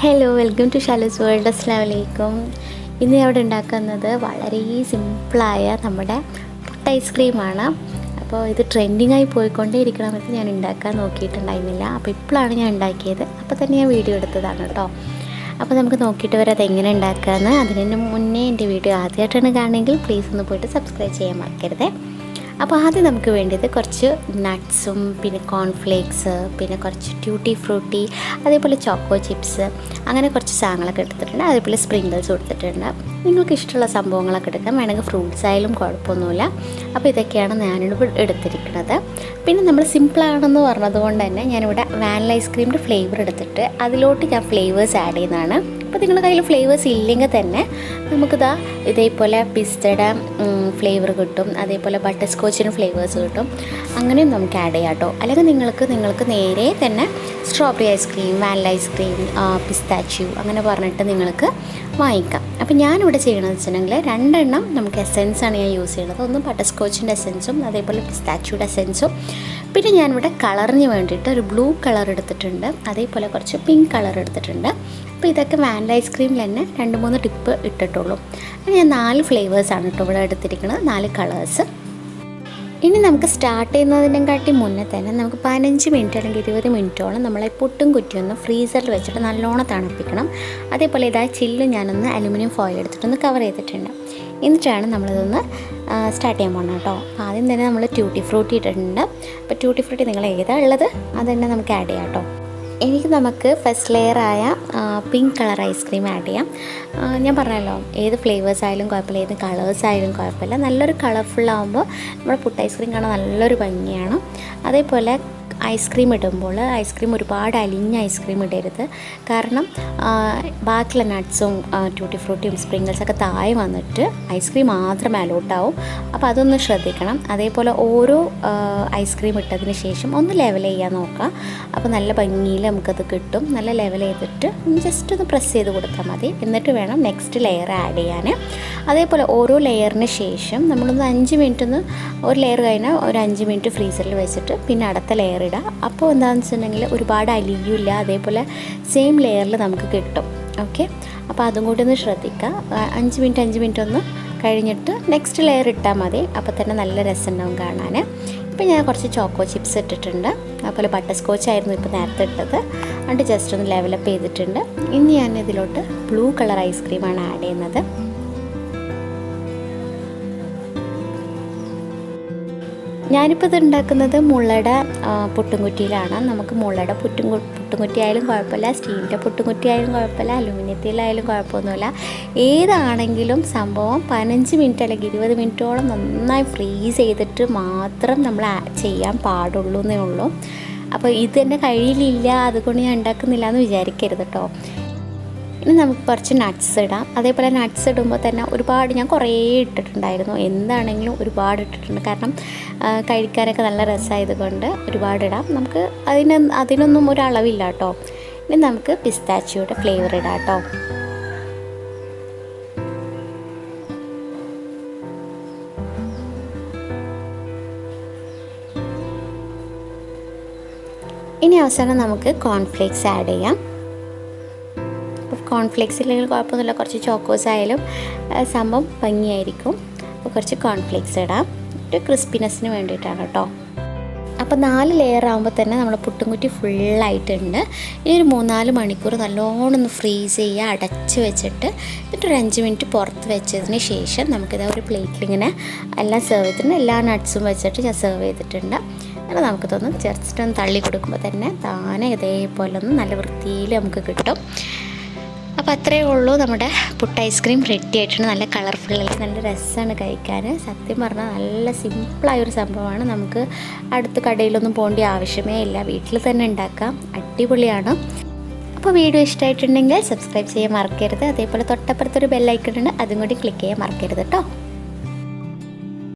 Hello, welcome to Shalu's world. അസ്സലാമു അലൈക്കും. ഇന്ന് അവിടെ ഉണ്ടാക്കുന്നത് വളരെ സിമ്പിളായ നമ്മുടെ പുട്ട് ഐസ്ക്രീമാണ്. അപ്പോൾ ഇത് ട്രെൻഡിങ്ങായി പോയിക്കൊണ്ടേ ഇരിക്കണമെന്ന് ഞാൻ ഉണ്ടാക്കാൻ നോക്കിയിട്ടുണ്ടായിരുന്നില്ല. അപ്പോൾ ഇപ്പോഴാണ് ഞാൻ ഉണ്ടാക്കിയത്. അപ്പോൾ തന്നെ ഞാൻ വീഡിയോ എടുത്തതാണ് കേട്ടോ. അപ്പോൾ നമുക്ക് നോക്കിയിട്ട് വരാം അതെങ്ങനെ ഉണ്ടാക്കാമെന്ന്. അതിന് മുന്നേ എൻ്റെ വീഡിയോ ആദ്യമായിട്ടാണ് കാണുമെങ്കിൽ പ്ലീസ് ഒന്ന് പോയിട്ട് സബ്സ്ക്രൈബ് ചെയ്യാൻ മറക്കരുത്. അപ്പോൾ ആദ്യം നമുക്ക് വേണ്ടത് കുറച്ച് നട്ട്സും പിന്നെ കോൺഫ്ലേക്സ്, പിന്നെ കുറച്ച് ട്യൂട്ടി ഫ്രൂട്ടി, അതേപോലെ ചോക്കോ ചിപ്സ്, അങ്ങനെ കുറച്ച് സാധനങ്ങളൊക്കെ എടുത്തിട്ടുണ്ട്. അതേപോലെ സ്പ്രിങ്കിൾസ് കൊടുത്തിട്ടുണ്ട്. നിങ്ങൾക്ക് ഇഷ്ടമുള്ള സംഭവങ്ങളൊക്കെ എടുക്കാം, വേണമെങ്കിൽ ഫ്രൂട്ട്സ് ആയാലും കുഴപ്പമൊന്നുമില്ല. അപ്പോൾ ഇതൊക്കെയാണ് ഞാനിവിടെ എടുത്തിരിക്കുന്നത്. പിന്നെ നമ്മൾ സിമ്പിളാണെന്ന് പറഞ്ഞതുകൊണ്ട് തന്നെ ഞാനിവിടെ വാനില ഐസ്ക്രീമിൻ്റെ ഫ്ലേവർ എടുത്തിട്ട് അതിലോട്ട് ഞാൻ ഫ്ലേവേഴ്സ് ആഡ് ചെയ്യുന്നതാണ്. അപ്പോൾ നിങ്ങളുടെ കയ്യിൽ ഫ്ലേവേഴ്സ് ഇല്ലെങ്കിൽ തന്നെ നമുക്കിതാ ഇതേപോലെ പിസ്തയുടെ ഫ്ലേവർ കിട്ടും, അതേപോലെ ബട്ടർ സ്കോച്ചിന് ഫ്ലേവേഴ്സ് കിട്ടും. അങ്ങനെയും നമുക്ക് ആഡ് ചെയ്യാം കേട്ടോ. അല്ലെങ്കിൽ നിങ്ങൾക്ക് നേരെ തന്നെ സ്ട്രോബെറി ഐസ്ക്രീം, വാനില ഐസ്ക്രീം, പിസ്താച്യൂ അങ്ങനെ പറഞ്ഞിട്ട് നിങ്ങൾക്ക് വാങ്ങിക്കാം. അപ്പോൾ ഞാനിവിടെ ചെയ്യണമെന്ന് വെച്ചിട്ടുണ്ടെങ്കിൽ 2 എണ്ണം നമുക്ക് എസെൻസാണ് ഞാൻ യൂസ് ചെയ്യുന്നത്. ഒന്ന് ബട്ടർ സ്കോച്ചിൻ്റെ എസെൻസും അതേപോലെ പിസ്താച്യൂയുടെ എസെൻസും. പിന്നെ ഞാനിവിടെ കളറിന് വേണ്ടിയിട്ട് ഒരു ബ്ലൂ കളർ എടുത്തിട്ടുണ്ട്, അതേപോലെ കുറച്ച് പിങ്ക് കളർ എടുത്തിട്ടുണ്ട്. അപ്പോൾ ഇതൊക്കെ വാനില ഐസ്ക്രീമിൽ തന്നെ 2-3 ടിപ്പ് ഇട്ടിട്ടുള്ളൂ. ഞാൻ 4 ഫ്ലേവേഴ്സാണ് കേട്ടോ ഇവിടെ എടുത്തിരിക്കുന്നത്, 4 കളേഴ്സ്. ഇനി നമുക്ക് സ്റ്റാർട്ട് ചെയ്യുന്നതിനെക്കാട്ടി മുന്നേ തന്നെ നമുക്ക് 15 മിനിറ്റ് അല്ലെങ്കിൽ 20 മിനിറ്റോളം നമ്മളെ പുട്ടും കുറ്റിയൊന്ന് ഫ്രീസറിൽ വെച്ചിട്ട് നല്ലോണം തണുപ്പിക്കണം. അതേപോലെ ഇതാ ചില്ലും ഞാനൊന്ന് അലുമിനിയം ഫോയിൽ എടുത്തിട്ടൊന്ന് കവർ ചെയ്തിട്ടുണ്ട്. എന്നിട്ടാണ് നമ്മളിതൊന്ന് സ്റ്റാർട്ട് ചെയ്യാൻ പോകുന്നത് കേട്ടോ. ആദ്യം തന്നെ നമ്മൾ ട്യൂട്ടി ഫ്രൂട്ടി ഇട്ടിട്ടുണ്ട്. അപ്പോൾ ട്യൂട്ടി ഫ്രൂട്ടി നിങ്ങൾ ഏതാണ് ഉള്ളത് അത് തന്നെ നമുക്ക് ആഡ് ചെയ്യാം കേട്ടോ. നമുക്ക് ഫസ്റ്റ് ലെയറായ പിങ്ക് കളർ ഐസ്ക്രീം ആഡ് ചെയ്യാം. ഞാൻ പറഞ്ഞല്ലോ, ഏത് ഫ്ലേവേഴ്സ് ആയാലും കുഴപ്പമില്ല, ഏത് കളേഴ്സ് ആയാലും കുഴപ്പമില്ല. നല്ലൊരു കളർഫുള്ളാകുമ്പോൾ നമ്മുടെ പുട്ട് ഐസ്ക്രീം കാണാൻ നല്ലൊരു ഭംഗിയാണ്. അതേപോലെ ഐസ്ക്രീം ഇടുമ്പോൾ ഐസ്ക്രീം ഒരുപാട് അലിഞ്ഞ ഐസ്ക്രീം ഇടരുത്. കാരണം ബാക്കിയുള്ള നട്ട്സും ട്യൂട്ടി ഫ്രൂട്ടിയും സ്പ്രിങ്കിൾസൊക്കെ താഴെ വന്നിട്ട് ഐസ്ക്രീം മാത്രം അലോട്ടാവും. അപ്പോൾ അതൊന്ന് ശ്രദ്ധിക്കണം. അതേപോലെ ഓരോ ഐസ്ക്രീം ഇട്ടതിന് ശേഷം ഒന്ന് ലെവൽ ചെയ്യാൻ നോക്കുക. അപ്പോൾ നല്ല ഭംഗിയിൽ നമുക്കത് കിട്ടും. നല്ല ലെവൽ ചെയ്തിട്ട് ജസ്റ്റ് ഒന്ന് പ്രസ് ചെയ്ത് കൊടുത്താൽ മതി. എന്നിട്ട് വേണം നെക്സ്റ്റ് ലെയർ ആഡ് ചെയ്യാൻ. അതേപോലെ ഓരോ ലെയറിന് ശേഷം നമ്മളൊന്ന് 5 മിനിറ്റ് ഒരു ലെയർ കഴിഞ്ഞാൽ ഒരു 5 മിനിറ്റ് ഫ്രീസറിൽ വെച്ചിട്ട് പിന്നെ അടുത്ത ലെയർ ഇടുക. അപ്പോൾ എന്താണെന്ന് വെച്ചിട്ടുണ്ടെങ്കിൽ ഒരുപാട് അലിയില്ല, അതേപോലെ സെയിം ലെയറിൽ നമുക്ക് കിട്ടും. ഓക്കെ, അപ്പോൾ അതും കൂടി ഒന്ന് ശ്രദ്ധിക്കുക. 5 മിനിറ്റ് ഒന്ന് കഴിഞ്ഞിട്ട് നെക്സ്റ്റ് ലെയർ ഇട്ടാൽ മതി. അപ്പോൾ തന്നെ നല്ല രസമുണ്ടാവും കാണാൻ. ഇപ്പോൾ ഞാൻ കുറച്ച് ചോക്കോ ചിപ്സ് ഇട്ടിട്ടുണ്ട്, അതുപോലെ ബട്ടർ സ്കോച്ച് ആയിരുന്നു ഇപ്പോൾ നേരത്തെ ഇട്ടത്. എന്നിട്ട് ജസ്റ്റ് ഒന്ന് ലെവലപ്പ് ചെയ്തിട്ടുണ്ട്. ഇനി ഞാൻ ഇതിലോട്ട് ബ്ലൂ കളർ ഐസ്ക്രീമാണ് ആഡ് ചെയ്യുന്നത്. ഞാനിപ്പോൾ ഇത് ഉണ്ടാക്കുന്നത് മുളയുടെ പുട്ടുംകുറ്റിയിലാണ്. നമുക്ക് മുളയുടെ പുട്ടുംകുറ്റി ആയാലും കുഴപ്പമില്ല, സ്റ്റീലിൻ്റെ പുട്ടുംകുറ്റി ആയാലും കുഴപ്പമില്ല, അലുമിനിയത്തിലായാലും കുഴപ്പമൊന്നുമില്ല. ഏതാണെങ്കിലും സംഭവം 15 മിനിറ്റ് അല്ലെങ്കിൽ 20 മിനിറ്റോളം നന്നായി ഫ്രീസ് ചെയ്തിട്ട് മാത്രം നമ്മൾ ചെയ്യാൻ പാടുള്ളൂ എന്നേ ഉള്ളൂ. അപ്പോൾ ഇത് എൻ്റെ കയ്യിലില്ല, അതുകൊണ്ട് ഞാൻ ഉണ്ടാക്കുന്നില്ല എന്ന് വിചാരിക്കരുത് കേട്ടോ. ഇനി നമുക്ക് കുറച്ച് നട്ട്സ് ഇടാം. അതേപോലെ നട്ട്സ് ഇടുമ്പോൾ തന്നെ ഒരുപാട് ഞാൻ കുറേ ഇട്ടിട്ടുണ്ടായിരുന്നു. എന്താണെങ്കിലും ഒരുപാട് ഇട്ടിട്ടുണ്ട്. കാരണം കഴിക്കാനൊക്കെ നല്ല രസമായതുകൊണ്ട് ഒരുപാട് ഇടാം. നമുക്ക് അതിനൊന്നും ഒരളവില്ല കേട്ടോ. ഇനി നമുക്ക് പിസ്താച്ചിയോയുടെ ഫ്ലേവർ ഇടാം കേട്ടോ. ഇനി അവസാനം നമുക്ക് കോൺഫ്ലേക്സ് ആഡ് ചെയ്യാം. കോൺഫ്ലേക്സ് ഇല്ലെങ്കിൽ കുഴപ്പമൊന്നുമില്ല, കുറച്ച് ചോക്കോസ് ആയാലും സംഭവം ഭംഗിയായിരിക്കും. അപ്പോൾ കുറച്ച് കോൺഫ്ലേക്സ് ഇടാം, ഒരു ക്രിസ്പിനെസ്സിന് വേണ്ടിയിട്ടാണ് കേട്ടോ. അപ്പോൾ 4 ലെയർ ആകുമ്പോൾ തന്നെ നമ്മൾ പുട്ടുംകുറ്റി ഫുള്ളായിട്ടുണ്ട്. ഈ ഒരു 3-4 മണിക്കൂർ നല്ലോണം ഒന്ന് ഫ്രീസ് ചെയ്യുക, അടച്ച് വെച്ചിട്ട്. എന്നിട്ടൊരു 5 മിനിറ്റ് പുറത്ത് വെച്ചതിന് ശേഷം നമുക്കിത് ഒരു പ്ലേറ്റിലിങ്ങനെ എല്ലാം സെർവ് ചെയ്തിട്ടുണ്ട്. എല്ലാ നട്ട്സും വെച്ചിട്ട് ഞാൻ സെർവ് ചെയ്തിട്ടുണ്ട്. അങ്ങനെ നമുക്കിതൊന്ന് ജസ്റ്റ് ഒന്ന് തള്ളി കൊടുക്കുമ്പോൾ തന്നെ താനെ ഇതേപോലെ ഒന്ന് നല്ല വൃത്തിയിൽ നമുക്ക് കിട്ടും. അപ്പോൾ അത്രയേ ഉള്ളൂ, നമ്മുടെ പുട്ട് ഐസ്ക്രീം റെഡി ആയിട്ടുണ്ട്. നല്ല കളർഫുള്ളായി നല്ല രസമാണ് കഴിക്കാൻ. സത്യം പറഞ്ഞാൽ നല്ല സിമ്പിളായൊരു സംഭവമാണ്. നമുക്ക് അടുത്ത കടയിലൊന്നും പോകേണ്ട ആവശ്യമേ ഇല്ല, വീട്ടിൽ തന്നെ ഉണ്ടാക്കാം. അടിപൊളിയാണ്. അപ്പോൾ വീഡിയോ ഇഷ്ടമായിട്ടുണ്ടെങ്കിൽ സബ്സ്ക്രൈബ് ചെയ്യാൻ മറക്കരുത്. അതേപോലെ തൊട്ടപ്പുറത്തൊരു ബെല്ലൈക്കൺ ഉണ്ട്, അതും കൂടി ക്ലിക്ക് ചെയ്യാൻ മറക്കരുത് കേട്ടോ.